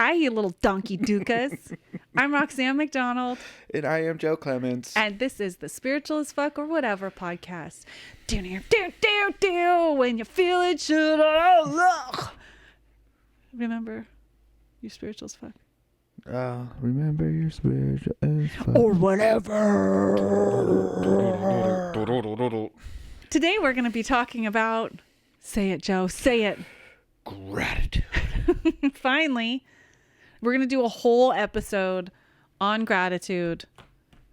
Hi, you little donkey dukas. I'm Roxanne McDonald. And I am Joe Clements. And this is the Spiritual as Fuck or Whatever podcast. When you feel it, should remember, you're spiritual as fuck. Remember your spiritual as fuck. Or whatever. Today we're going to be talking about, say it, Joe, say it. Gratitude. Finally, we're going to do a whole episode on gratitude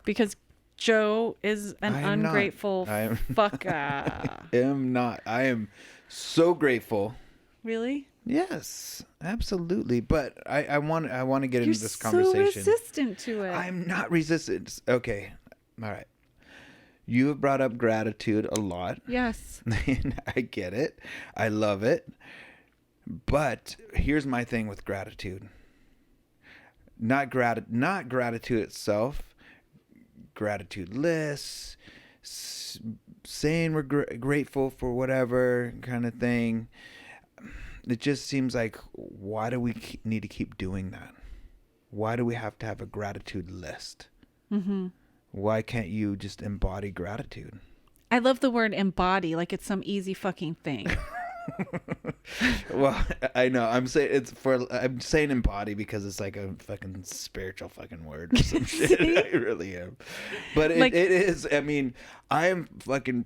because Joe is an ungrateful fucker. I am not. I am so grateful. Really? Yes, absolutely. But I want to get into this conversation. You're so resistant to it. I'm not resistant. Okay. All right. You have brought up gratitude a lot. Yes. I get it. I love it. But here's my thing with gratitude. Not gratitude itself. Gratitude lists, saying we're grateful for whatever kind of thing. It just seems like, why do we need to keep doing that? Why do we have to have a gratitude list? Mm-hmm. Why can't you just embody gratitude? I love the word embody, like it's some easy fucking thing. Well, I know. I'm saying embody because it's like a fucking spiritual fucking word or some shit. I really am. But it is. I mean, I am fucking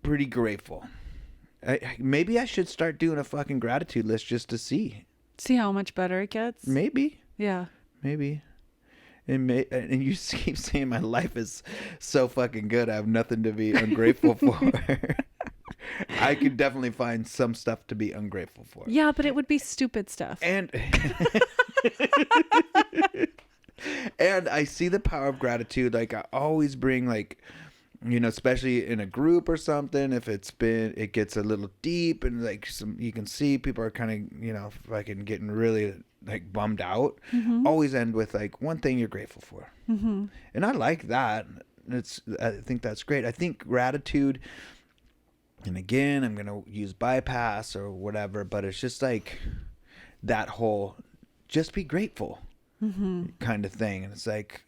pretty grateful. Maybe I should start doing a fucking gratitude list just to see how much better it gets. Maybe. Yeah. Maybe. And you keep saying my life is so fucking good. I have nothing to be ungrateful for. I could definitely find some stuff to be ungrateful for. Yeah, but it would be stupid stuff. And and I see the power of gratitude. Like I always bring, like, you know, especially in a group or something, if it gets a little deep and like you can see people are kind of, you know, fucking getting really like bummed out. Mm-hmm. Always end with like one thing you're grateful for. Mm-hmm. And I like that. I think that's great. I think gratitude, and again, I'm going to use bypass or whatever, but it's just like that whole just be grateful kind of thing. And it's like,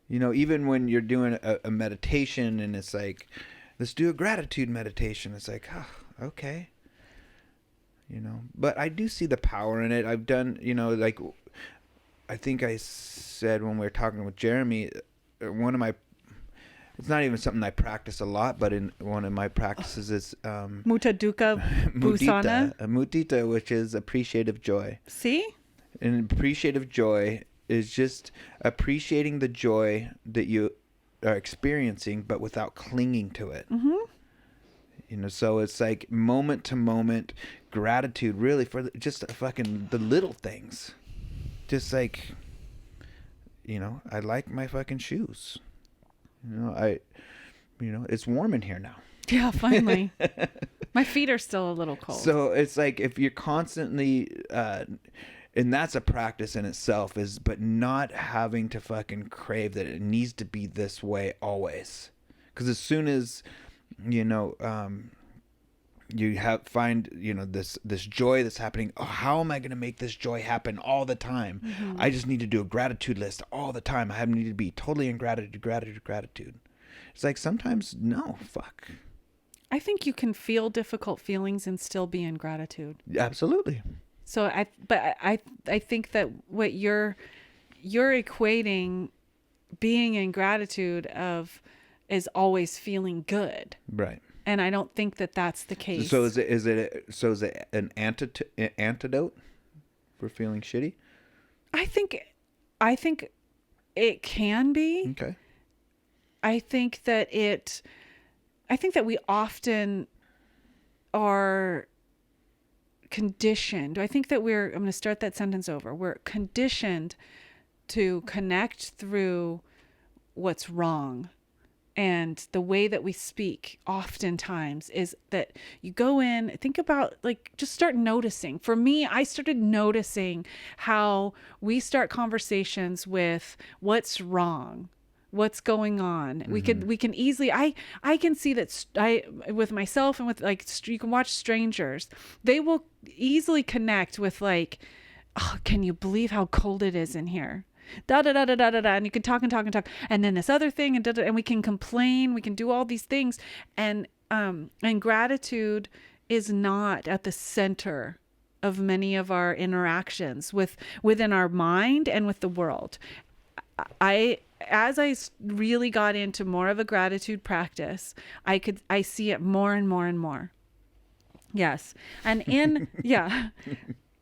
you know, even when you're doing a meditation and it's like, let's do a gratitude meditation. It's like, okay. You know, but I do see the power in it. I've done, you know, like, I think I said when we were talking with Jeremy, it's not even something I practice a lot, but in one of my practices is Mudita Bhusana. Mudita, which is appreciative joy. See? And appreciative joy is just appreciating the joy that you are experiencing, but without clinging to it. Mm-hmm. You know, so it's like moment to moment gratitude, really, for just fucking the little things. Just like, you know, I like my fucking shoes. You know, it's warm in here now. Yeah, finally. My feet are still a little cold. So it's like if you're constantly, and that's a practice in itself, but not having to fucking crave that it needs to be this way always. Because as soon as, you know, you find, you know, this joy that's happening. Oh, how am I going to make this joy happen all the time? Mm-hmm. I just need to do a gratitude list all the time. I need to be totally in gratitude. It's like sometimes, no, fuck. I think you can feel difficult feelings and still be in gratitude. Absolutely. So I think that what you're equating being in gratitude is always feeling good. Right. And I don't think that that's the case. So is it an antidote for feeling shitty? I think it can be. Okay. I think that we often are conditioned. I think that I'm going to start that sentence over. We're conditioned to connect through what's wrong. And the way that we speak oftentimes is that you go in, think about, like, just start noticing. For me, I started noticing how we start conversations with what's wrong, what's going on. Mm-hmm. We can easily, I can see that with myself and with, like, you can watch strangers, they will easily connect with, like, oh, can you believe how cold it is in here? Da da da da da da da. And you can talk and talk and talk. And then this other thing, and da, da, and we can complain. We can do all these things. And gratitude is not at the center of many of our interactions within our mind and with the world. As I really got into more of a gratitude practice, I see it more and more and more. Yes. And yeah,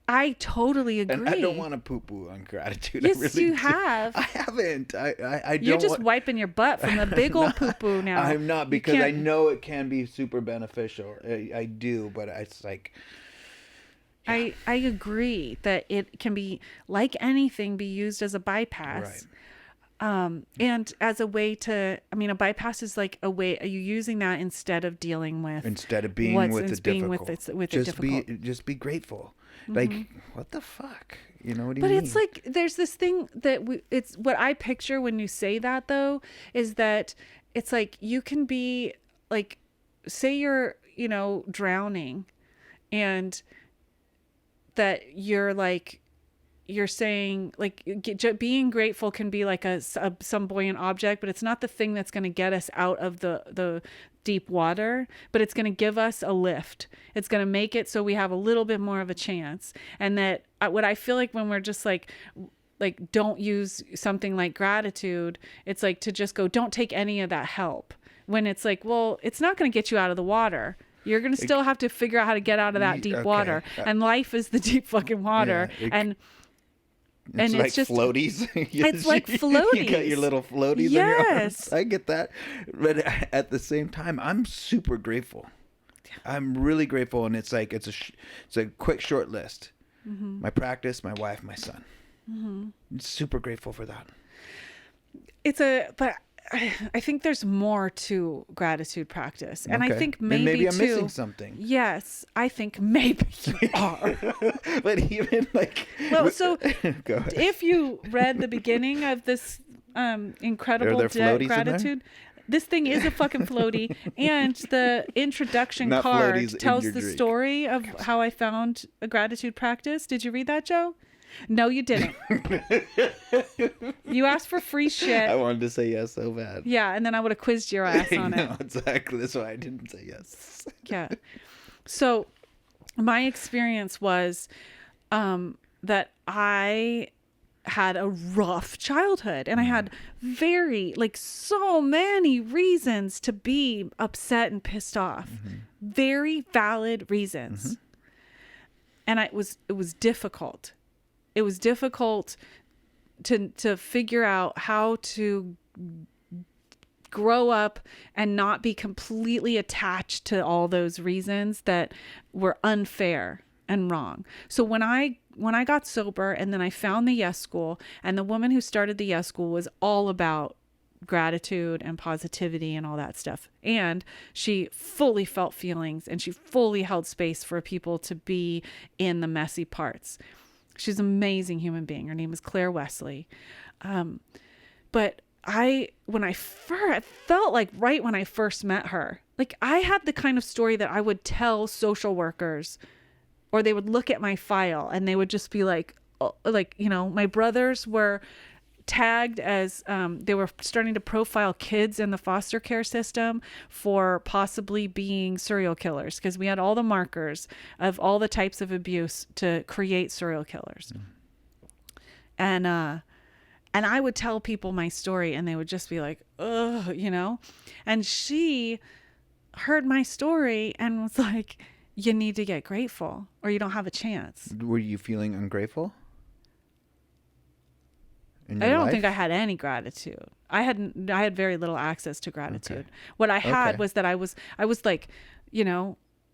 I totally agree. And I don't want to poo-poo on gratitude. Yes, I really you do. have. I haven't. I don't. You're just wiping your butt from the big old poo-poo now. I'm not, because I know it can be super beneficial. I do, but it's like. Yeah. I agree that it can be, like anything, be used as a bypass. Right. And as a way to, I mean, a bypass is like a way, are you using that instead of dealing with, instead of being with the difficult, with the difficult. Just be grateful. Like, what the fuck? You know what do you mean? But it's like, there's this thing that it's what I picture when you say that, though, is that it's like, you can be like, say you're, drowning, and that you're like, you're saying like being grateful can be like some buoyant object, but it's not the thing that's going to get us out of the deep water, but it's going to give us a lift. It's going to make it so we have a little bit more of a chance. And that what I feel like when we're just like don't use something like gratitude, it's like to just go, don't take any of that help, when it's like, well, it's not going to get you out of the water. You're going to still have to figure out how to get out of that deep water. And life is the deep fucking water. Yeah, it's like just floaties. It's like floaties. You got your little floaties. Yes. On your arms. I get that. But at the same time, I'm super grateful. I'm really grateful. And it's like, it's a quick, short list. Mm-hmm. My practice, my wife, my son. Mm-hmm. I'm super grateful for that. But I think there's more to gratitude practice. And I think maybe I'm missing something. Yes, I think maybe you are. But even like... Well, so if you read the beginning of this incredible gratitude... This thing is a fucking floaty. And the introduction card tells the story of how I found a gratitude practice. Did you read that, Joe? No, you didn't. You asked for free shit. I wanted to say yes so bad. Yeah, and then I would have quizzed your ass on it. No, exactly. That's why I didn't say yes. Yeah. So my experience was that I had a rough childhood, and I had so many reasons to be upset and pissed off. Mm-hmm. Very valid reasons. Mm-hmm. And it was difficult. It was difficult to figure out how to grow up and not be completely attached to all those reasons that were unfair and wrong. So when I got sober, and then I found the Yes School, and the woman who started the Yes School was all about gratitude and positivity and all that stuff. And she fully felt feelings, and she fully held space for people to be in the messy parts. She's an amazing human being. Her name is Claire Wesley. But I felt like right when I first met her, like I had the kind of story that I would tell social workers, or they would look at my file and they would just be like, my brothers were tagged as they were starting to profile kids in the foster care system for possibly being serial killers, because we had all the markers of all the types of abuse to create serial killers. Mm. And I would tell people my story, and they would just be like, ugh, and she heard my story and was like, you need to get grateful or you don't have a chance. Were you feeling ungrateful? I don't think I had any gratitude. I had very little access to gratitude. Okay. What I had was that I was like,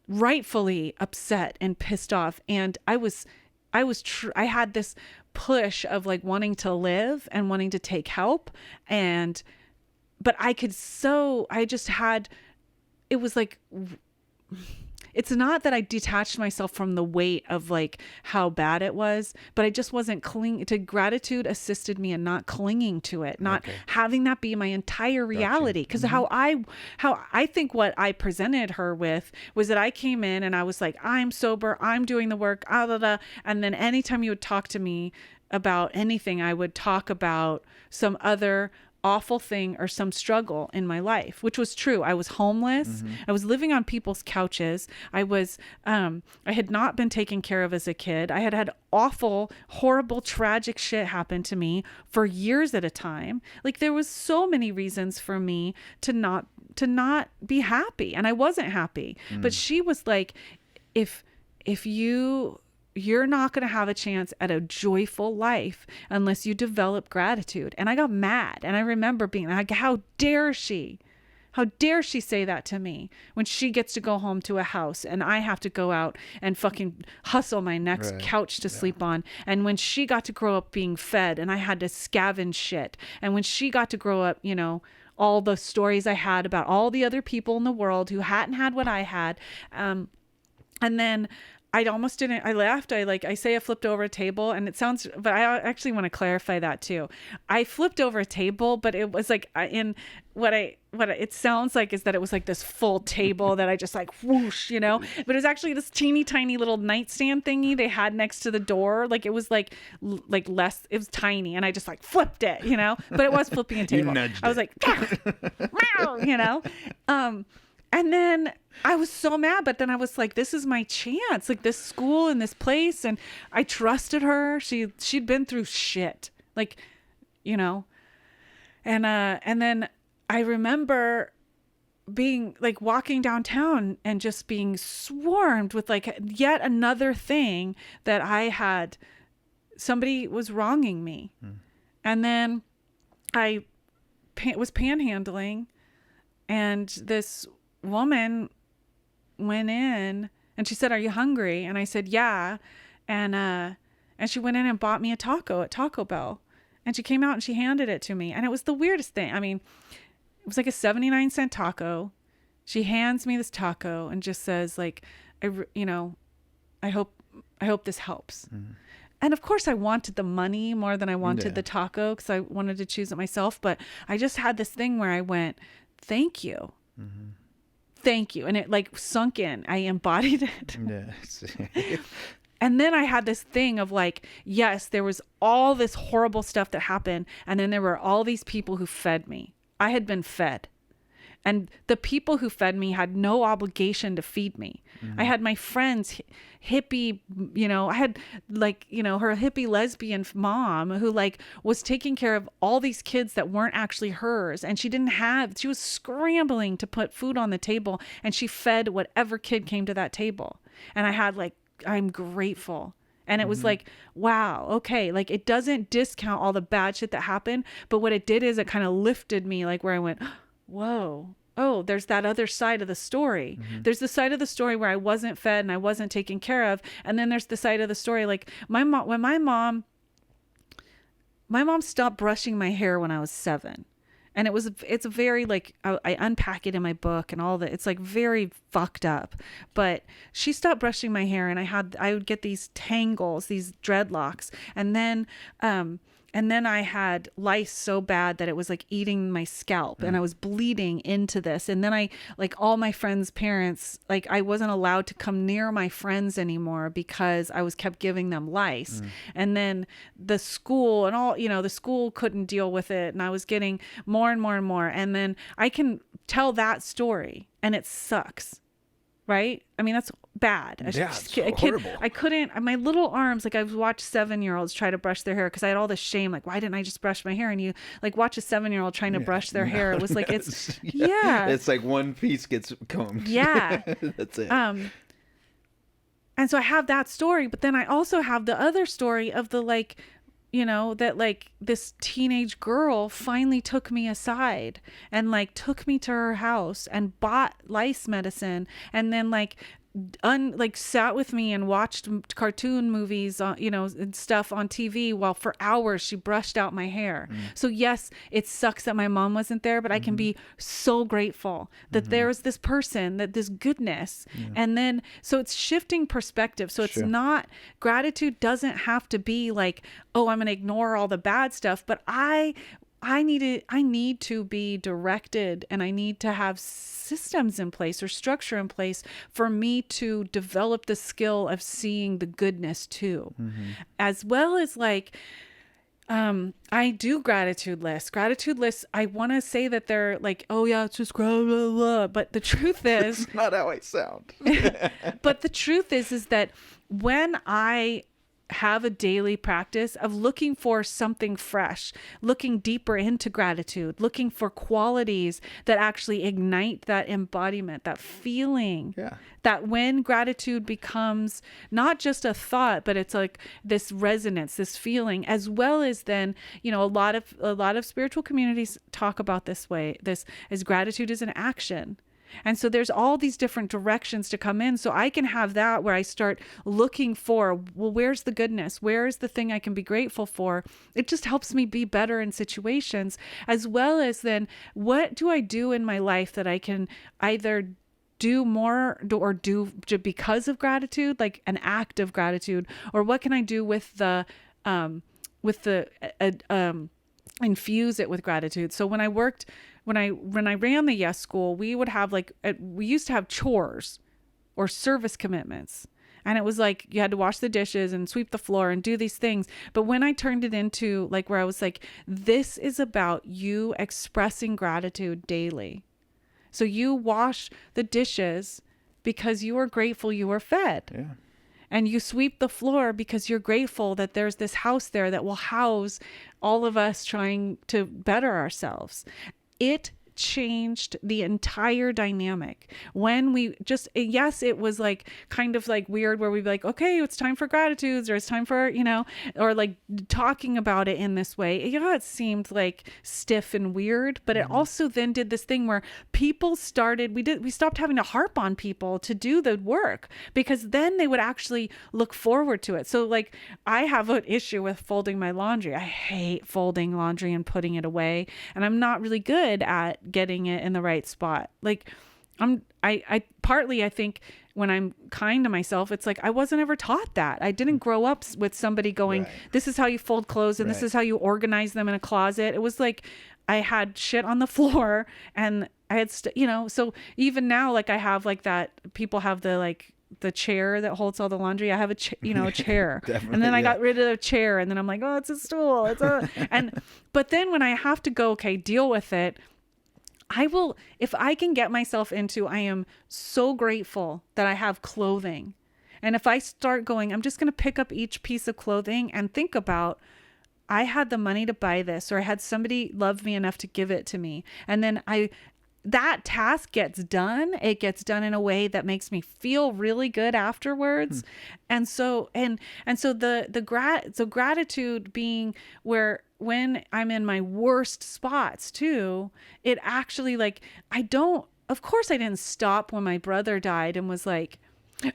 rightfully upset and pissed off. And I had this push of like wanting to live and wanting to take help. But it was like, it's not that I detached myself from the weight of like how bad it was, but I just wasn't clinging to gratitude. Assisted me in not clinging to it, not having that be my entire reality. Because how I think what I presented her with was that I came in and I was like, I'm sober, I'm doing the work, and then anytime you would talk to me about anything, I would talk about some other awful thing or some struggle in my life, which was true. I was homeless. I was living on people's couches. I had not been taken care of as a kid. I had awful, horrible, tragic shit happen to me for years at a time. Like there was so many reasons for me to not be happy, and I wasn't happy. But she was like, if you're not going to have a chance at a joyful life unless you develop gratitude. And I got mad. And I remember being like, how dare she? How dare she say that to me when she gets to go home to a house and I have to go out and fucking hustle my next couch to sleep on. And when she got to grow up being fed and I had to scavenge shit. And when she got to grow up, you know, all the stories I had about all the other people in the world who hadn't had what I had. And then I almost didn't. I left. I say I flipped over a table, and it sounds, but I actually want to clarify that too. I flipped over a table, but it was like it sounds like is that it was like this full table that I just like whoosh, you know. But it was actually this teeny tiny little nightstand thingy they had next to the door. Like it was like less. It was tiny, and I just like flipped it, you know. But it was flipping a table. I was like, you know. And then I was so mad, but then I was like, this is my chance, like this school and this place. And I trusted her. She'd been through shit, like, you know, and then I remember being like walking downtown and just being swarmed with like yet another thing that somebody was wronging me. And then I was panhandling, and this woman went in and she said, "Are you hungry?" And I said, "Yeah." And she went in and bought me a taco at Taco Bell, and she came out and she handed it to me, and it was the weirdest thing. I mean, it was like a 79-cent taco. She hands me this taco and just says like, I hope this helps. And of course I wanted the money more than I wanted the taco, because I wanted to choose it myself. But I just had this thing where I went, thank you. Thank you. And it like sunk in. I embodied it. And then I had this thing of like, yes, there was all this horrible stuff that happened. And then there were all these people who fed me. I had been fed. And the people who fed me had no obligation to feed me. I had my friends, hippie, you know, I had like, you know, her hippie lesbian mom who like was taking care of all these kids that weren't actually hers. And she was scrambling to put food on the table, and she fed whatever kid came to that table. And I had like, I'm grateful. And it was like, wow, okay. Like it doesn't discount all the bad shit that happened. But what it did is it kind of lifted me, like where I went, whoa, oh, there's that other side of the story. There's the side of the story where I wasn't fed and I wasn't taken care of. And then there's the side of the story, like my mom stopped brushing my hair when I was 7. And it's a very like, I unpack it in my book and all that. It's like very fucked up, but she stopped brushing my hair, and I would get these tangles, these dreadlocks. And then I had lice so bad that it was like eating my scalp, and I was bleeding into this. And then like all my friends' parents, like I wasn't allowed to come near my friends anymore because I was kept giving them lice. And then the school and all, you know, the school couldn't deal with it. And I was getting more and more and more. And then I can tell that story, and it sucks. Right? I mean, that's bad. It's horrible. I couldn't, my little arms, like I've watched 7-year-olds try to brush their hair because I had all this shame. Like, why didn't I just brush my hair? And you like watch a 7-year-old trying to brush their hair. It was like, it's like one piece gets combed. Yeah. That's it. And so I have that story, but then I also have the other story of the like, you know, that like this teenage girl finally took me aside and like took me to her house and bought lice medicine, and then like like sat with me and watched cartoon movies, and stuff on TV while for hours she brushed out my hair. So yes, it sucks that my mom wasn't there, but I can be so grateful that there was this person, that this goodness. And then, so it's shifting perspective. So it's Sure. not, gratitude doesn't have to be like, oh, I'm going to ignore all the bad stuff, but I need to be directed, and I need to have systems in place or structure in place for me to develop the skill of seeing the goodness too. As well as like, I do gratitude lists. I want to say that they're like, oh yeah, it's just blah, blah, blah. But the truth is, It's not how I sound. but the truth is that when I have a daily practice of looking for something fresh, looking deeper into gratitude, looking for qualities that actually ignite that embodiment, that feeling, Yeah. that when gratitude becomes not just a thought, but it's like this resonance, this feeling, as well as then, a lot of spiritual communities talk about this as gratitude is an action. And so there's all these different directions to come in. So I can have that where I start looking for, well, where's the goodness? Where is the thing I can be grateful for? It just helps me be better in situations, as well as then what do I do in my life that I can either do more or do because of gratitude, like an act of gratitude, or what can I do with the infuse it with gratitude. So when I ran the Yes School, we would have we used to have chores or service commitments. And it was like, you had to wash the dishes and sweep the floor and do these things. But when I turned it into like, where I was like, this is about you expressing gratitude daily. So you wash the dishes because you are grateful you were fed. Yeah. And you sweep the floor because you're grateful that there's this house there that will house all of us trying to better ourselves. It changed the entire dynamic when we just, yes, it was like kind of like weird where we'd be like, okay, it's time for gratitudes, or it's time for, or like talking about it in this way. Yeah, it seemed like stiff and weird, but it also then did this thing where people we stopped having to harp on people to do the work, because then they would actually look forward to it. So like, I have an issue with folding my laundry. I hate folding laundry and putting it away, and I'm not really good at getting it in the right spot. Like I think when I'm kind to myself, it's like, I wasn't ever taught that. I didn't grow up with somebody going, Right. this is how you fold clothes and this Right. is how you organize them in a closet. It was like, I had shit on the floor, and I had, so even now, like I have like that, people have the chair that holds all the laundry. I have a chair. And then I got rid of the chair, and then I'm like, oh, it's a stool. But then when I have to go, okay, deal with it, if I can get myself into, I am so grateful that I have clothing. And if I start going, I'm just going to pick up each piece of clothing and think about, I had the money to buy this, or I had somebody love me enough to give it to me. And then that task gets done. It gets done in a way that makes me feel really good afterwards. And so gratitude being where, when I'm in my worst spots too, it actually of course I didn't stop when my brother died and was like,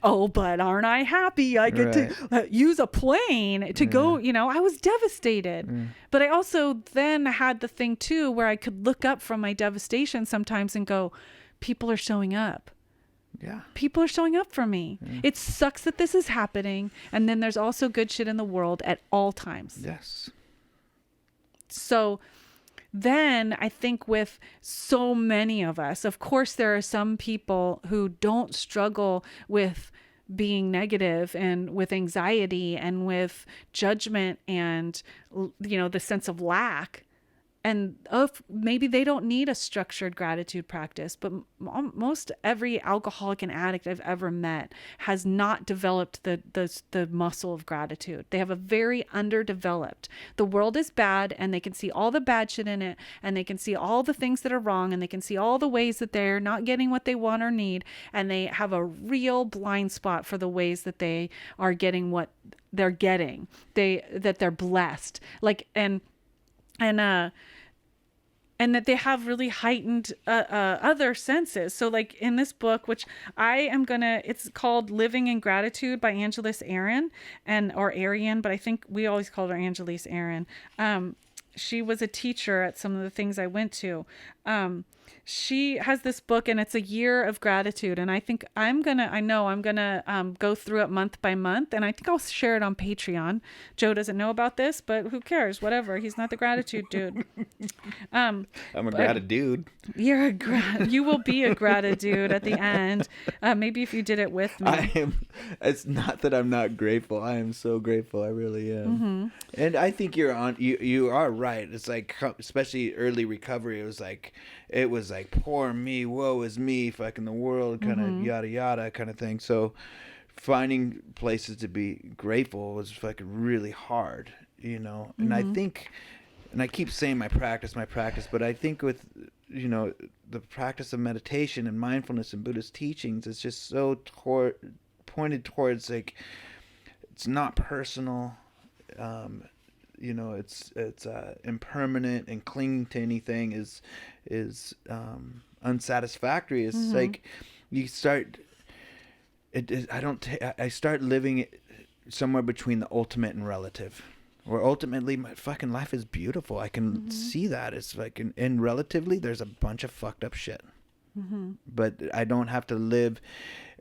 oh, but aren't I happy I get to use a plane to go, I was devastated. But I also then had the thing too, where I could look up from my devastation sometimes and go, people are showing up. Yeah. People are showing up for me. It sucks that this is happening. And then there's also good shit in the world at all times. Yes. So then I think with so many of us, of course, there are some people who don't struggle with being negative and with anxiety and with judgment and, the sense of lack. And maybe they don't need a structured gratitude practice, but most every alcoholic and addict I've ever met has not developed the muscle of gratitude. They have a very underdeveloped. The world is bad, and they can see all the bad shit in it, and they can see all the things that are wrong, and they can see all the ways that they're not getting what they want or need, and they have a real blind spot for the ways that they are getting what they're getting. That they're blessed. and that they have really heightened other senses. So like in this book, which it's called Living in Gratitude by Angeles Aaron, or Arian, but I think we always called her Angeles Aaron. She was a teacher at some of the things I went to. She has this book, and it's a year of gratitude. And I think I'm going to go through it month by month. And I think I'll share it on Patreon. Joe doesn't know about this, but who cares? Whatever. He's not the gratitude dude. I'm a gratitude. You will be a gratitude at the end. Maybe if you did it with me. It's not that I'm not grateful. I am so grateful. I really am. And I think you are right. It's like, especially early recovery, it was like poor me, woe is me, fucking the world, kind of yada yada kind of thing. So finding places to be grateful was fucking really hard, and I think, and I keep saying my practice, but I think with the practice of meditation and mindfulness and Buddhist teachings, it's just so pointed towards like, it's not personal. It's impermanent, and clinging to anything is unsatisfactory. It's like you start. I start living somewhere between the ultimate and relative, where ultimately my fucking life is beautiful. I can see that it's like, and relatively there's a bunch of fucked up shit, but I don't have to live.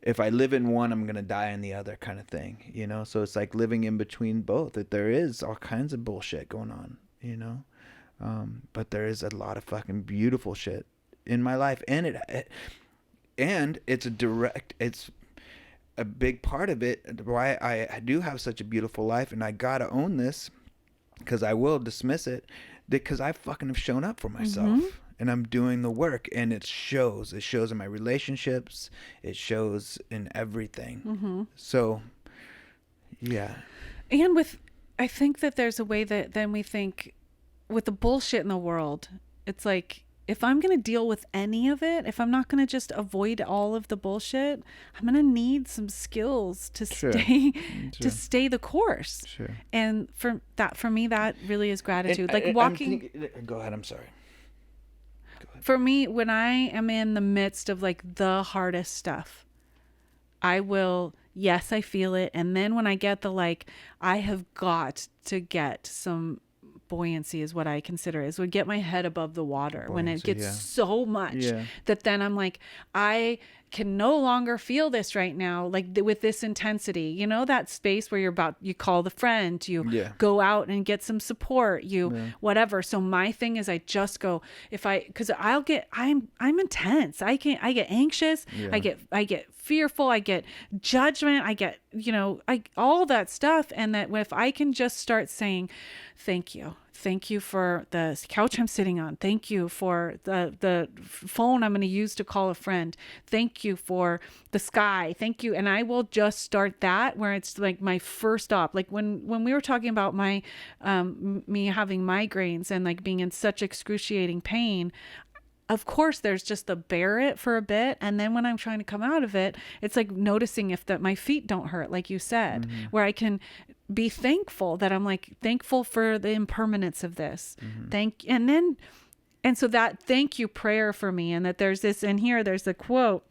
If I live in one, I'm going to die in the other, kind of thing, So it's like living in between both. That there is all kinds of bullshit going on, but there is a lot of fucking beautiful shit in my life. And it's a big part of it, why I do have such a beautiful life. And I got to own this, because I will dismiss it, because I fucking have shown up for myself. And I'm doing the work, and it shows. It shows in my relationships. It shows in everything. So, yeah. And I think that there's a way that then we think with the bullshit in the world, it's like, if I'm going to deal with any of it, if I'm not going to just avoid all of the bullshit, I'm going to need some skills to stay the course. Sure. And for me, that really is gratitude. And, like walking. Go ahead. I'm sorry. For me, when I am in the midst of like the hardest stuff, I feel it. And then when I get I have got to get some buoyancy, is what I consider, is would get my head above the water when it gets so much that then I'm like, I can no longer feel this right now, with this intensity, that space where you call the friend, you go out and get some support, whatever. So my thing is, I just go, because I'm intense. I get anxious. I get fearful. I get judgment. I get, all that stuff. And that if I can just start saying, thank you for the couch I'm sitting on. Thank you for the phone I'm going to use to call a friend. Thank you for the sky. Thank you. And I will just start that, where it's like my first stop. Like when we were talking about my me having migraines and like being in such excruciating pain, of course, there's just the bear it for a bit. And then when I'm trying to come out of it, it's like noticing if my feet don't hurt, like you said, where I can be thankful that I'm like thankful for the impermanence of this. And so that thank you prayer for me, and that there's this in here, there's a quote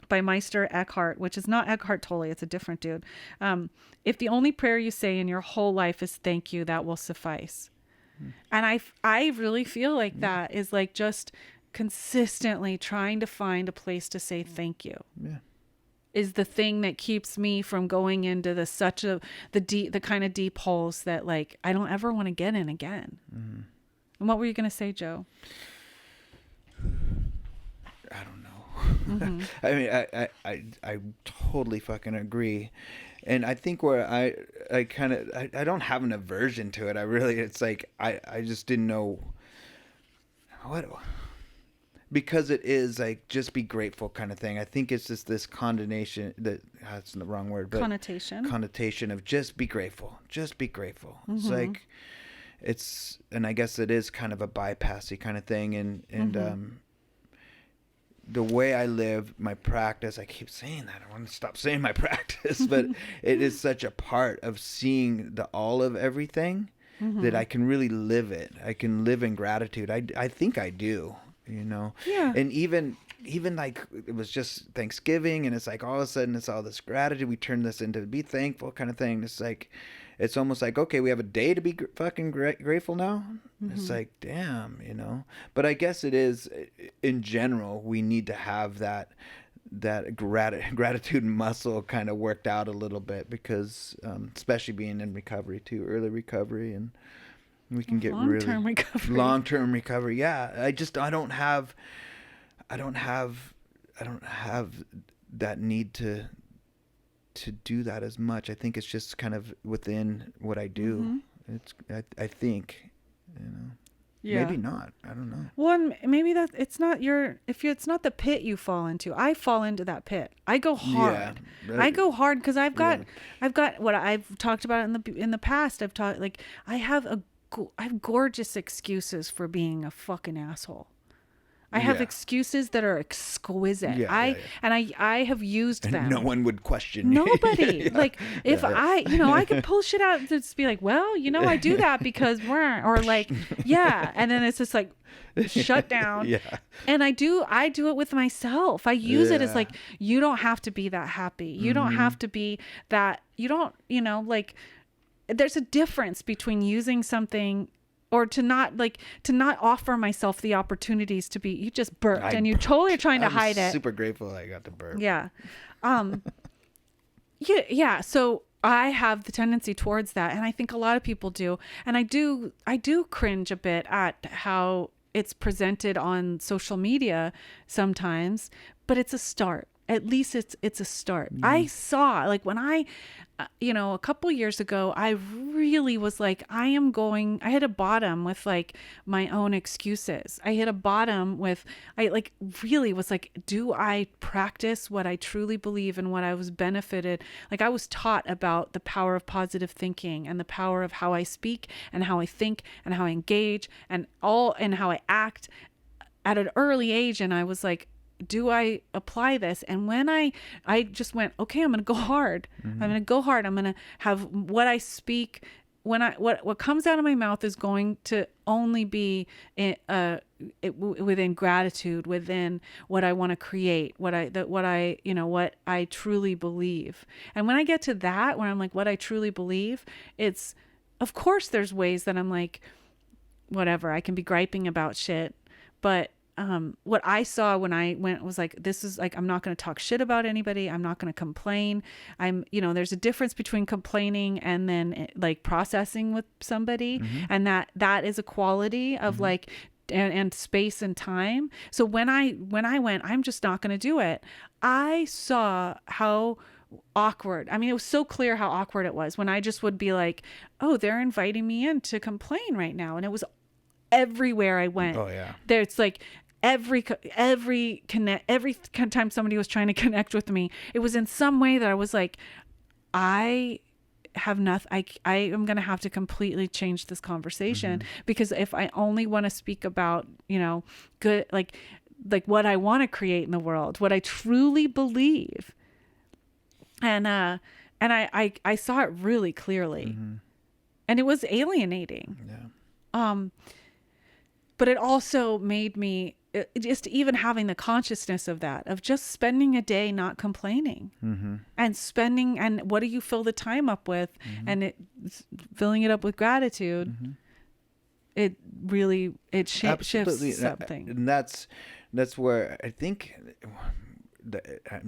by Meister Eckhart, which is not Eckhart Tolle, it's a different dude. If the only prayer you say in your whole life is thank you, that will suffice. And I really feel like that is like just consistently trying to find a place to say thank you. Is the thing that keeps me from going into the kind of deep holes that like I don't ever want to get in again. And what were you going to say, Joe? I don't know. I mean, I totally fucking agree. And I think where I kind of, I don't have an aversion to it. It's like, I just didn't know because it is like just be grateful kind of thing. I think it's just this that's the wrong word, but connotation of just be grateful. It's like, and I guess it is kind of a bypassy kind of thing. And the way I live, my practice, I keep saying that. I want to stop saying my practice, but it is such a part of seeing the all of everything. that I can really live it. I can live in gratitude. I think I do, you know? Yeah. And even like it was just Thanksgiving and it's like all of a sudden it's all this gratitude. We turn this into be thankful kind of thing. It's like, it's almost like, okay, we have a day to be fucking grateful now. It's like, damn, you know? But I guess it is, in general, we need to have that gratitude muscle kind of worked out a little bit because especially being in recovery too, early recovery, and we can get long-term really recovery. long-term recovery. Yeah. I don't have that need to do that as much. I think it's just kind of within what I do. It's I think, you know. Yeah. Maybe not. I don't know. One, maybe that it's not it's not the pit you fall into. I fall into that pit. I go hard. Yeah, I go hard because I've got what I've talked about in the past. I've talked like I have gorgeous excuses for being a fucking asshole. I have excuses that are exquisite. I have used and them. No one would question nobody. Like if I could pull shit out and just be like, well, I do that because or like, yeah. And then it's just like shut down. Yeah. And I do it with myself. I use it as like, you don't have to be that happy. You don't have to be that, you don't, like there's a difference between using something or to not offer myself the opportunities to be. You just burped and you totally are trying to hide it. Super grateful I got to burp. Yeah. Yeah. So I have the tendency towards that. And I think a lot of people do. And I do cringe a bit at how it's presented on social media sometimes, but it's a start. At least it's a start. I saw, like, when I, a couple years ago, I really was like, I hit a bottom with like my own excuses. I hit a bottom with, I like really was like, do I practice what I truly believe and what I was benefited? Like I was taught about the power of positive thinking and the power of how I speak and how I think and how I engage and how I act at an early age. And I was like, do I apply this? And when I just went, okay, I'm going to go hard. I'm going to go hard. I'm going to have what I speak, what comes out of my mouth is going to only be within gratitude, within what I want to create, what I truly believe. And when I get to that, when I'm like, what I truly believe, it's, of course there's ways that I'm like, whatever, I can be griping about shit, but what I saw when I went was like, this is like, I'm not going to talk shit about anybody. I'm not going to complain. There's a difference between complaining and then like processing with somebody. And that is a quality of like, and space and time. So when I went, I'm just not going to do it. I saw how awkward. I mean, it was so clear how awkward it was when I just would be like, oh, they're inviting me in to complain right now. And it was everywhere I went. Oh yeah. There's like, every time somebody was trying to connect with me, it was in some way that I was like, I have nothing. I am going to have to completely change this conversation because if I only want to speak about, good, like what I want to create in the world, what I truly believe. And I saw it really clearly and it was alienating. Yeah. But it also made me, just even having the consciousness of that, of just spending a day not complaining and what do you fill the time up with? And filling it up with gratitude. It really, shifts something. And that's where I think, I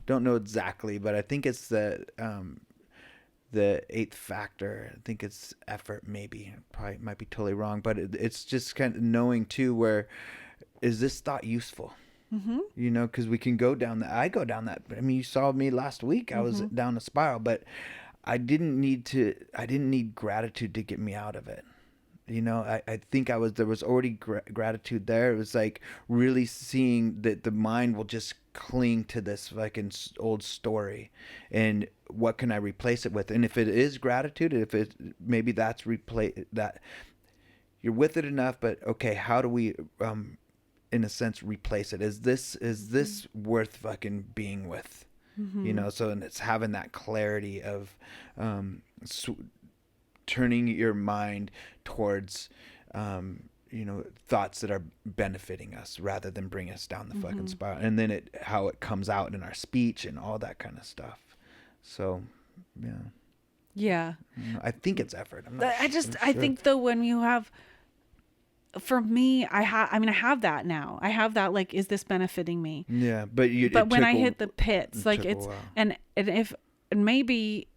don't know exactly, but I think it's the eighth factor. I think it's effort, maybe. Probably might be totally wrong, but it's just kind of knowing too, where is this thought useful? Because we can go down that. I go down that. I mean, you saw me last week. I was down a spiral, but I didn't need gratitude to get me out of it. I think there was already gratitude there. It was like really seeing that the mind will just cling to this fucking old story, and what can I replace it with? And if it is gratitude, maybe that's that you're with it enough, but okay, how do we, in a sense, replace it? Is this worth fucking being with? So, and it's having that clarity of, turning your mind towards, thoughts that are benefiting us rather than bring us down the fucking spiral. And then how it comes out in our speech and all that kind of stuff. So, yeah. Yeah. I think it's effort. I think though, when you have, for me, I have that now. I have that, like, is this benefiting me? Yeah. But when I hit the pits, like, it's, and maybe,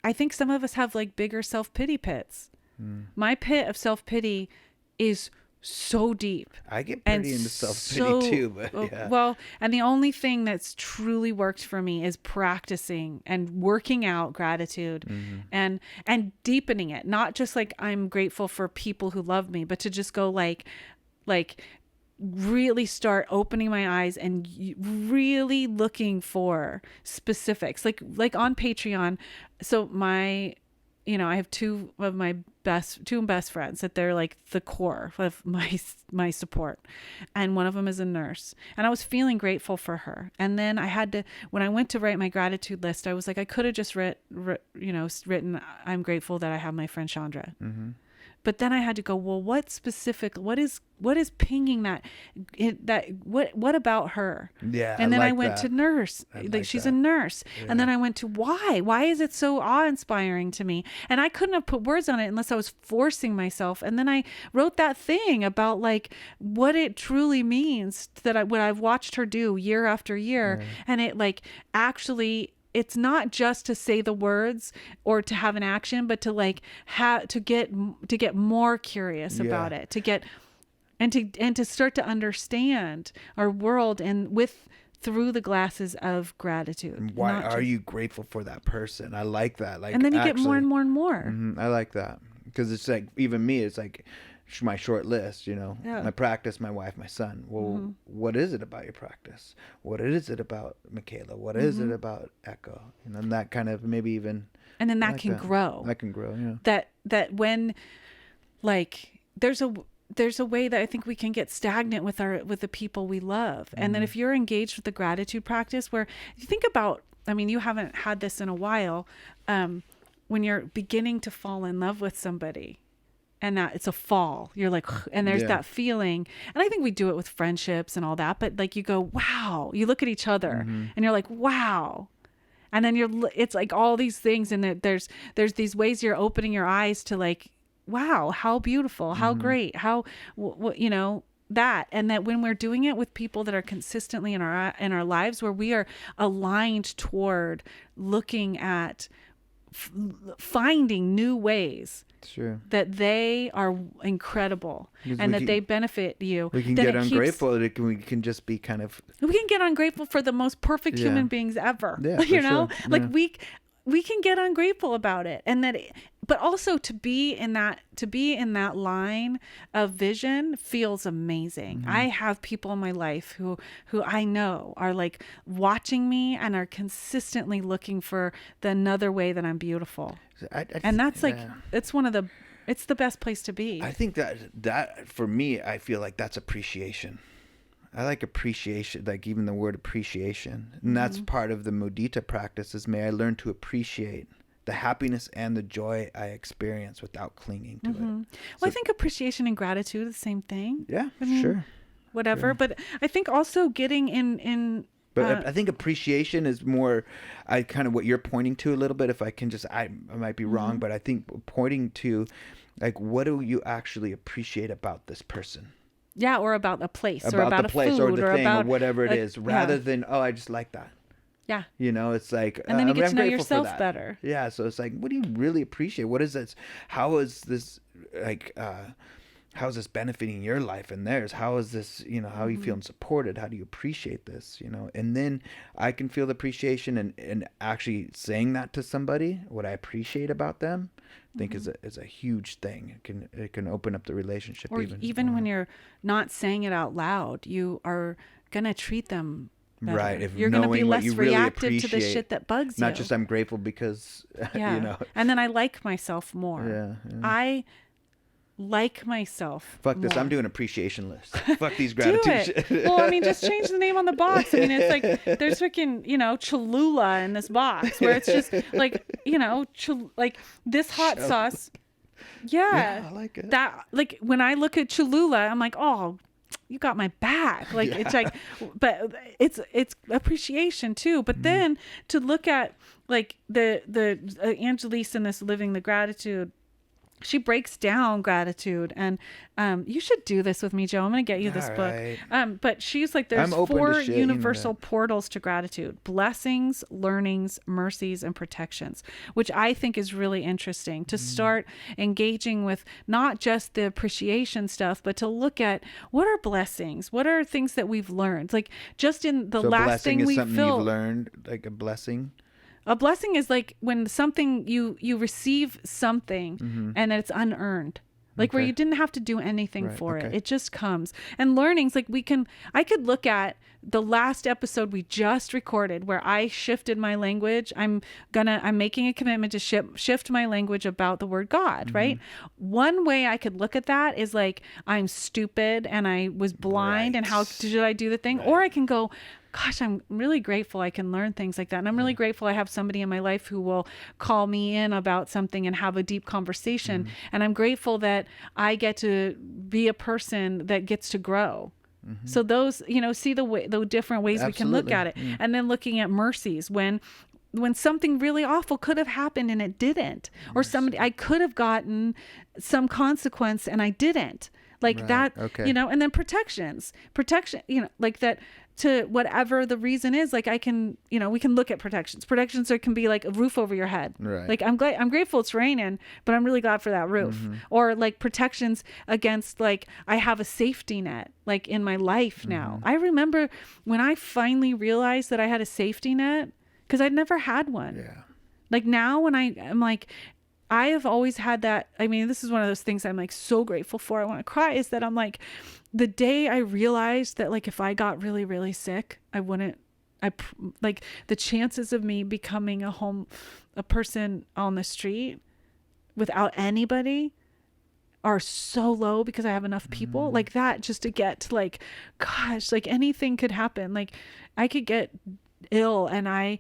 I think some of us have like bigger self-pity pits. My pit of self-pity is so deep. I get pretty into self-pity too, but yeah. Well, and the only thing that's truly worked for me is practicing and working out gratitude and deepening it. Not just like, I'm grateful for people who love me, but to just go like really start opening my eyes and really looking for specifics, like on Patreon. So I have two best friends that they're like the core of my support. And one of them is a nurse, and I was feeling grateful for her. And then when I went to write my gratitude list, I was like, I could have just written, I'm grateful that I have my friend Chandra. But then I had to go, well, what is pinging what about her? Yeah. And then I went to nurse, like she's a nurse. Yeah. And then I went to why is it so awe-inspiring to me? And I couldn't have put words on it unless I was forcing myself. And then I wrote that thing about like what it truly means, what I've watched her do year after year. Yeah. And it like actually, it's not just to say the words or to have an action, but to like to get more curious about it, to start to understand our world through the glasses of gratitude. And why are you grateful for that person? I like that. Like, and then you get more and more and more. I like that, because it's like, even me, it's like my short list, my practice, my wife, my son. Well, what is it about your practice? What is it about Michaela? What is it about Echo? And that kind of maybe even, and then that can grow. That can grow. Yeah. That when, like, there's a way that I think we can get stagnant with the people we love. And then if you're engaged with the gratitude practice, where you think about, I mean, you haven't had this in a while, when you're beginning to fall in love with somebody, and that it's a fall, you're like, and there's that feeling. And I think we do it with friendships and all that, but like, you go, wow, you look at each other and you're like, wow. And then it's like all these things. And there's these ways you're opening your eyes to like, wow, how beautiful, how great, how, that. And that when we're doing it with people that are consistently in our lives, where we are aligned toward looking at finding new ways that they are incredible, and that they benefit you. We can get ungrateful. We can just be kind of. We can get ungrateful for the most perfect human beings ever. Yeah, like we can get ungrateful about it, and but also to be in that line of vision feels amazing. I have people in my life who I know are like watching me and are consistently looking for another way that I'm beautiful. And that's like, it's the best place to be. I think that for me, I feel like that's appreciation. I like appreciation, like even the word appreciation. And that's part of the mudita practice, is may I learn to appreciate the happiness and the joy I experience without clinging to it. Well, I think appreciation and gratitude are the same thing. Yeah, sure. Whatever. Sure. But I think also getting in But I think appreciation is more, kind of what you're pointing to a little bit. If I can just, I might be wrong, but I think pointing to, like, what do you actually appreciate about this person? Yeah, or about a place, or about the place, a food, or the thing, about, or whatever it is, rather than, I just like that. Yeah. It's like, and then you get to know yourself better. Yeah. So it's like, what do you really appreciate? What is this? How is this, like, how is this benefiting your life and theirs? How is this, how are you feeling supported? How do you appreciate this? And then I can feel the appreciation, and actually saying that to somebody, what I appreciate about them, I think is a huge thing. It can open up the relationship. Or even when you're not saying it out loud, you are going to treat them better. Right. If you're going to be less reactive to the shit that bugs you. Not just I'm grateful because, And then I like myself more. Yeah. like myself Fuck this. more. I'm doing appreciation lists. Fuck these Do gratitude it. shit. Well, I mean, just change the name on the box. I mean, it's like there's freaking, Cholula in this box where it's just like, like this hot sauce. Yeah, I like it. That, like, when I look at Cholula, I'm like, oh, you got my back. Like, it's like, but it's appreciation too. But then to look at like the Angelise in this Living the Gratitude, she breaks down gratitude, and you should do this with me, Joe. I'm gonna get you this All book. But she's like, there's I'm open to 4 shit, universal portals to gratitude: blessings, learnings, mercies, and protections, which I think is really interesting to start engaging with, not just the appreciation stuff, but to look at what are blessings, what are things that we've learned, like just in the So last blessing thing is we something filled. you've learned, like a blessing. A blessing is like when something you receive something and it's unearned. Like where Okay. you didn't have to do anything Right, for it. okay. It just comes. And learnings, like I could look at the last episode we just recorded where I shifted my language. I'm making a commitment to shift my language about the word God, right? One way I could look at that is like, I'm stupid and I was blind and how Right. should I do the thing? Or I can go, gosh, I'm really grateful I can learn things like that. And I'm really grateful I have somebody in my life who will call me in about something and have a deep conversation. And I'm grateful that I get to be a person that gets to grow. So those, see the different ways we can look at it. And then looking at mercies when something really awful could have happened and it didn't, or I could have gotten some consequence and I didn't, like Right, that, okay. and then protection, like that, to whatever the reason is, like I can, we can look at protections. There can be like a roof over your head. Right. Like I'm grateful it's raining, but I'm really glad for that roof. Or like protections against, like, I have a safety net, like in my life now. I remember when I finally realized that I had a safety net, because I'd never had one. Yeah. Like now when I'm like, I have always had that. I mean, this is one of those things I'm like so grateful for. I want to cry, is that I'm like, the day I realized that, like, if I got really, really sick, like the chances of me becoming a person on the street without anybody are so low because I have enough people like that, just to get to, like, gosh, like anything could happen. Like I could get ill and I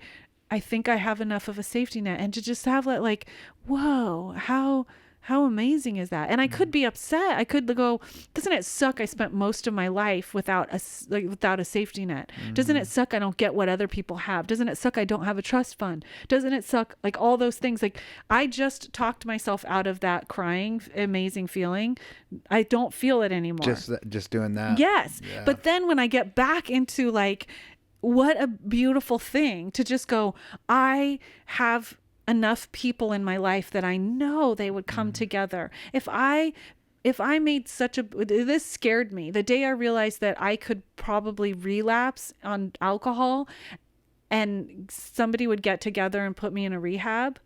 think I have enough of a safety net, and to just have that, like, whoa, how amazing is that? And I could be upset. I could go, doesn't it suck? I spent most of my life without a safety net. Doesn't it suck? I don't get what other people have. Doesn't it suck? I don't have a trust fund. Doesn't it suck? Like all those things. Like I just talked myself out of that crying, amazing feeling. I don't feel it anymore. Just doing that. Yes. Yeah. But then when I get back into, like, what a beautiful thing to just go, I have enough people in my life that I know they would come together. If I made this scared me. The day I realized that I could probably relapse on alcohol and somebody would get together and put me in a rehab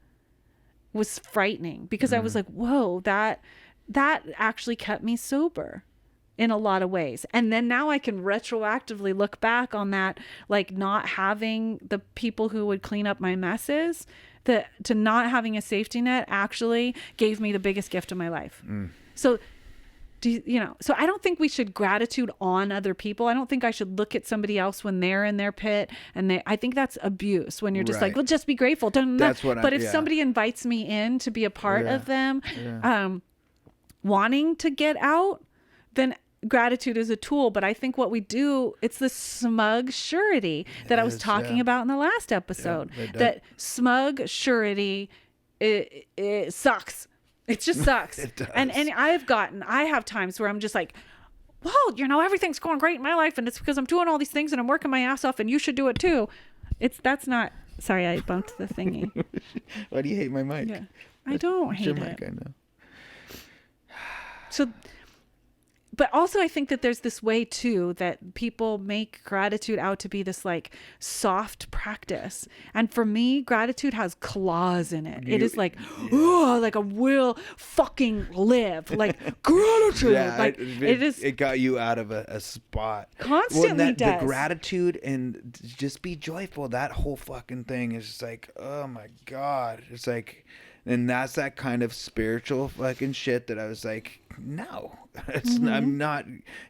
was frightening, because I was like, whoa, that actually kept me sober in a lot of ways. And then now I can retroactively look back on that, like not having the people who would clean up my messes, to not having a safety net actually gave me the biggest gift of my life. So so I don't think we should gratitude on other people. I don't think I should look at somebody else when they're in their pit and I think that's abuse, when you're just like, Right. well, just be grateful. That's what But if somebody invites me in to be a part of them, wanting to get out, then gratitude is a tool. But I think what we do, it's the smug surety that I was talking about in the last episode. That smug surety, it sucks. It just sucks. It does. And I have times where I'm just like, well, everything's going great in my life, and it's because I'm doing all these things and I'm working my ass off, and you should do it too. That's not. Sorry, I bumped the thingy. Why do you hate my mic? Yeah, I don't It's hate your it. mic, I know. So, but also I think that there's this way too that people make gratitude out to be this like soft practice. And for me, gratitude has claws in it. It is like, oh, like a will fucking live. Like gratitude. Yeah, like it is. It got you out of a spot. Constantly does. The gratitude and just be joyful. That whole fucking thing is just like, oh my God. It's like, And that's that kind of spiritual fucking shit that I was like, no, Mm-hmm. I'm not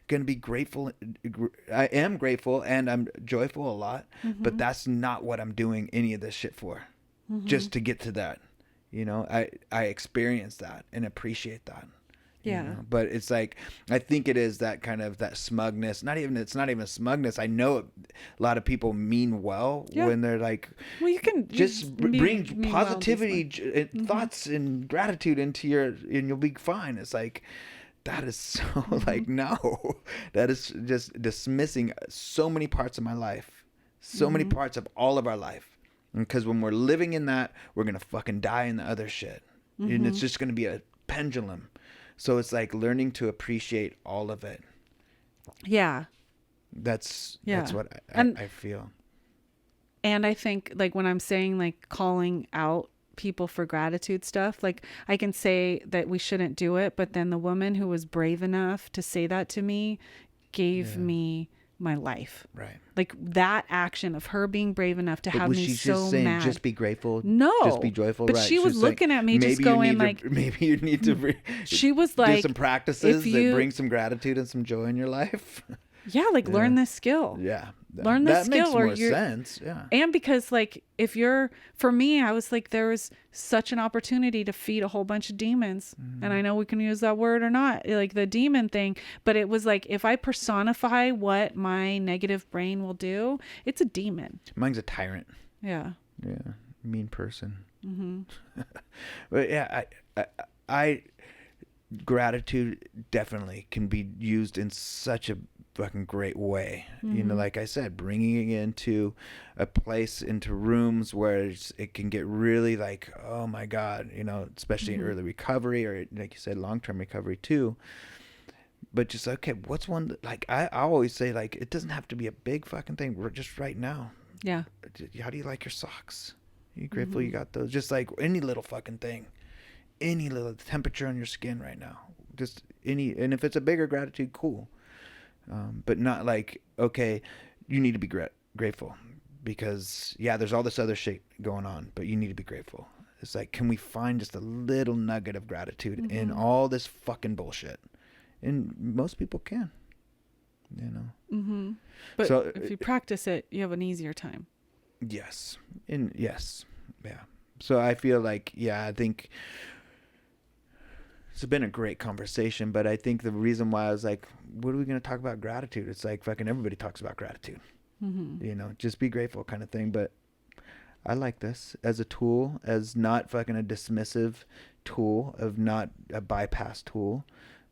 going to be grateful. I am grateful and I'm joyful a lot, but Mm-hmm. that's not what I'm doing any of this shit for. Mm-hmm. Just to get to that, I experience that and appreciate that. Yeah. But it's like, I think it is that kind of that smugness. It's not even smugness. I know a lot of people mean well Yeah. when they're like, Well, you can just mean bring well and be positivity, smart. and thoughts and gratitude into and you'll be fine. It's like, that is so like, no, that is just dismissing so many parts of my life, so many parts of all of our life. Because when we're living in that, we're going to fucking die in the other shit. And it's just going to be a pendulum. So it's like learning to appreciate all of it. Yeah. That's Yeah. what And I feel. And I think like when I'm saying like calling out people for gratitude stuff, like I can say that we shouldn't do it, but then the woman who was brave enough to say that to me gave me my life. Right. Like that action of her being brave enough to But have was me she so just saying, mad. just be grateful? No. Just be joyful? But right. she was was saying, looking at me just maybe going you need like, maybe you need to she was do like, some practices if you- that bring some gratitude and some joy in your life. yeah, like learn this skill. Yeah. Learn this that makes skill or more you're- sense. Yeah. And because like if you're, for me, I was like, there was such an opportunity to feed a whole bunch of demons. And I know we can use that word or not, like the demon thing, but it was like, if I personify what my negative brain will do, it's a demon. Mine's a tyrant. Yeah. Yeah. Mean person. Mm-hmm. But yeah, I gratitude definitely can be used in such a fucking great way. Like I said, bringing it into a place, into rooms where it can get really like, oh my God, especially in early recovery, or like you said, long-term recovery too. But just, okay, what's one that, like, I always say, like, it doesn't have to be a big fucking thing. We're just right now. Yeah. How do you like your socks? Are you grateful you got those? Just like any little fucking thing. Any little temperature on your skin right now. Just any, and if it's a bigger gratitude, cool. But not like, okay, you need to be grateful because, yeah, there's all this other shit going on, but you need to be grateful. It's like, can we find just a little nugget of gratitude in all this fucking bullshit? And most people can, Mm-hmm. But So, if you practice it, you have an easier time. Yes. Yes. Yeah. So I feel like, I think it's been a great conversation, but I think the reason why I was like, what are we going to talk about gratitude? It's like fucking everybody talks about gratitude, just be grateful kind of thing. But I like this as a tool, as not fucking a dismissive tool, of not a bypass tool,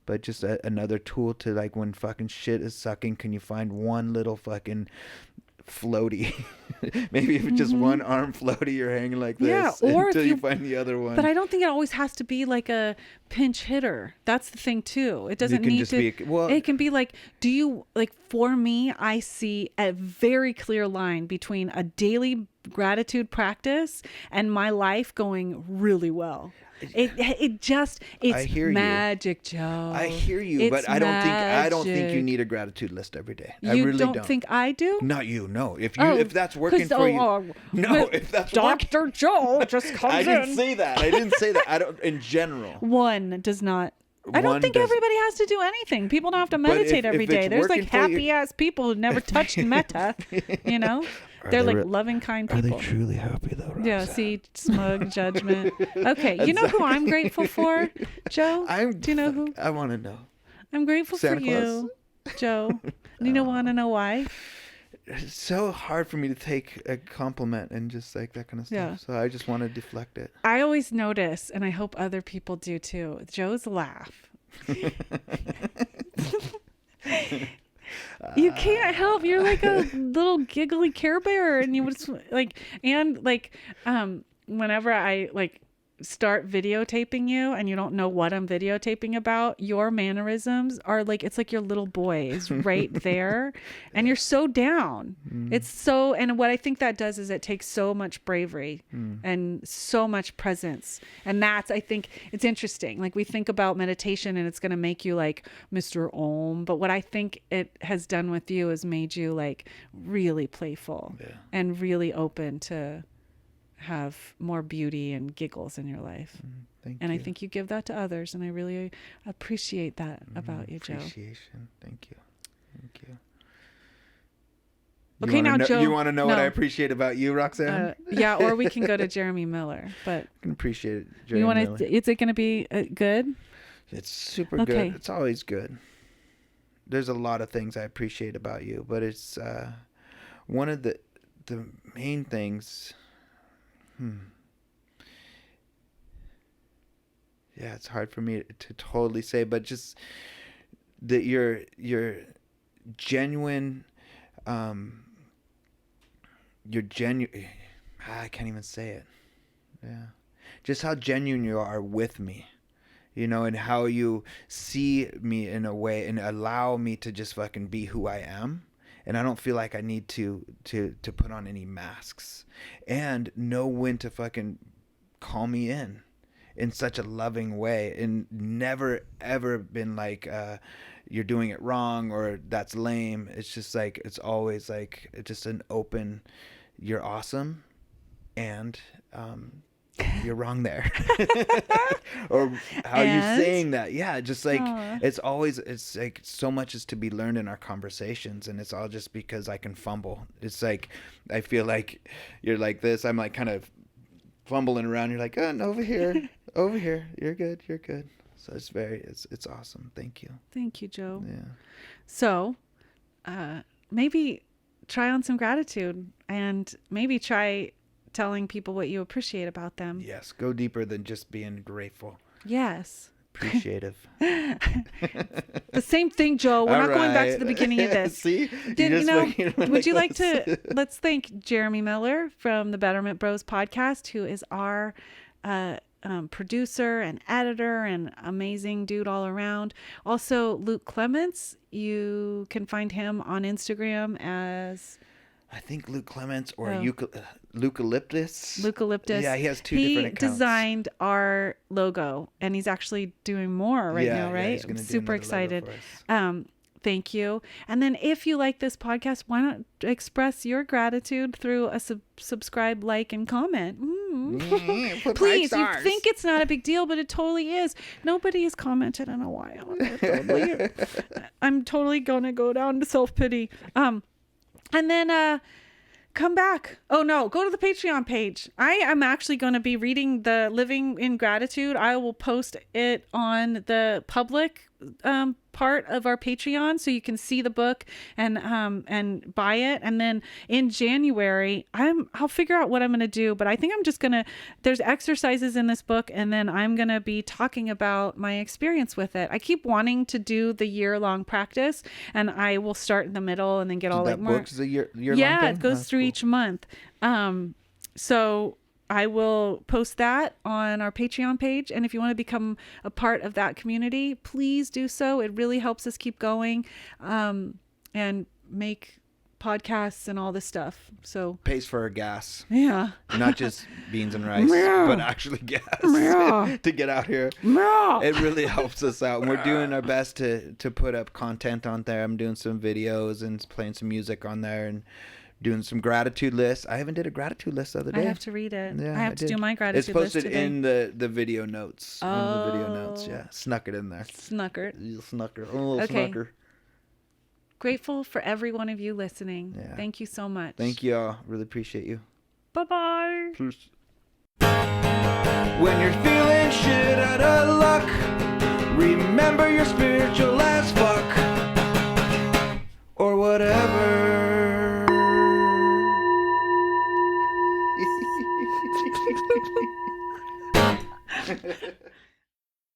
but just another tool to, like, when fucking shit is sucking, can you find one little fucking floaty? Maybe if it's just one arm floaty, you're hanging like this, or until if you find the other one. But I don't think it always has to be like a pinch hitter. That's the thing too. It doesn't can need just to be it can be like, do you, like, for me, I see a very clear line between a daily gratitude practice and my life going really well. It's I hear magic, Joe. I hear you, It's but I don't think you magic. need a gratitude list every day. I You really don't. think I do? Not you, no. If Oh, that's working 'cause, for you, no. but If that's working, Dr. Joe just comes I in. didn't say that. I didn't say that. I don't. In general, One does not. I don't One think does- everybody has to do anything. People don't have to But meditate every if day. it's There's like working for you- happy ass people who never touched metta, They're they like re- loving, kind are people. they truly happy though? Yeah, Roxanne? see, smug judgment. Okay, you know who I'm grateful for, Joe? Do you know who? I want to know. I'm grateful Santa for you, Joe. Do you want to know why? It's so hard for me to take a compliment and just like that kind of stuff. Yeah. So I just want to deflect it. I always notice, and I hope other people do too, Joe's laugh. You can't help. You're like a little giggly Care Bear, and you would whenever I like start videotaping you and you don't know what I'm videotaping about, your mannerisms are like, it's like your little boy is right there and you're so down. It's so, and what I think that does is it takes so much bravery and so much presence. And that's, I think it's interesting. Like we think about meditation and it's going to make you like Mr. Om, but what I think it has done with you is made you like really playful and really open to have more beauty and giggles in your life. Thank And you. I think you give that to others, and I really appreciate that about you, Joe. Appreciation. Thank you. Thank you. Okay, now, Joe. You want to know what I no. appreciate about you, Roxanne? Yeah, or we can go to Jeremy Miller. But I can appreciate it, Jeremy you want Miller. to? Is it going to be good? It's super Okay. good. It's always good. There's a lot of things I appreciate about you, but it's one of the main things. Yeah, it's hard for me to totally say, but just that you're genuine. You're genuine. I can't even say it. Yeah, just how genuine you are with me. And how you see me in a way and allow me to just fucking be who I am. And I don't feel like I need to put on any masks, and know when to fucking call me in such a loving way, and never ever been like, you're doing it wrong or that's lame. It's just like, it's always like just an open, you're awesome. And, you're wrong there. Or how you saying that. Yeah, just like, it's like so much is to be learned in our conversations, and it's all just because I can fumble. It's like, I feel like you're like this, I'm like kind of fumbling around, you're like, oh, no, over here, you're good. So it's awesome. Thank you. Thank you, Joe. Yeah. So maybe try on some gratitude, and maybe try telling people what you appreciate about them. Yes, go deeper than just being grateful. Yes. Appreciative. The same thing, Joe. We're not going back to the beginning of this. See? Would you like to, let's thank Jeremy Miller from the Betterment Bros podcast, who is our producer and editor and amazing dude all around. Also, Luke Clements. You can find him on Instagram as... I think Luke Clements or Eucalyptus. Eucalyptus. Yeah, he has two different accounts. He designed our logo, and he's actually doing more now, right? Yeah, he's gonna I'm do super another logo excited. for us. Thank you. And then if you like this podcast, why not express your gratitude through a subscribe, like, and comment? Please, you think it's not a big deal, but it totally is. Nobody has commented in a while. I'm totally going to go down to self-pity. And then come back. Oh, no. Go to the Patreon page. I am actually going to be reading the Living in Gratitude. I will post it on the public part of our Patreon, so you can see the book and buy it. And then in January, I'll figure out what I'm going to do, but I think I'm just going to, there's exercises in this book, and then I'm going to be talking about my experience with it. I keep wanting to do the year-long practice, and I will start in the middle and then get all like more. That book's a year-long Yeah, thing? it goes through each month. So I will post that on our Patreon page. And if you want to become a part of that community, please do so. It really helps us keep going and make podcasts and all this stuff. So pays for our gas. Yeah. Not just beans and rice, but actually gas to get out here. It really helps us out. And we're doing our best to put up content on there. I'm doing some videos and playing some music on there and doing some gratitude lists. I haven't did a gratitude list the other day. I have to read it. Yeah, I have to do my gratitude list today. It's posted in the video notes. Oh. One of the video notes. Yeah. Snuck it in there. Snucker. Snucker. A little snucker. Grateful for every one of you listening. Yeah. Thank you so much. Thank you all. Really appreciate you. Bye-bye. Peace. When you're feeling shit out of luck, remember you're spiritual as fuck. Or whatever.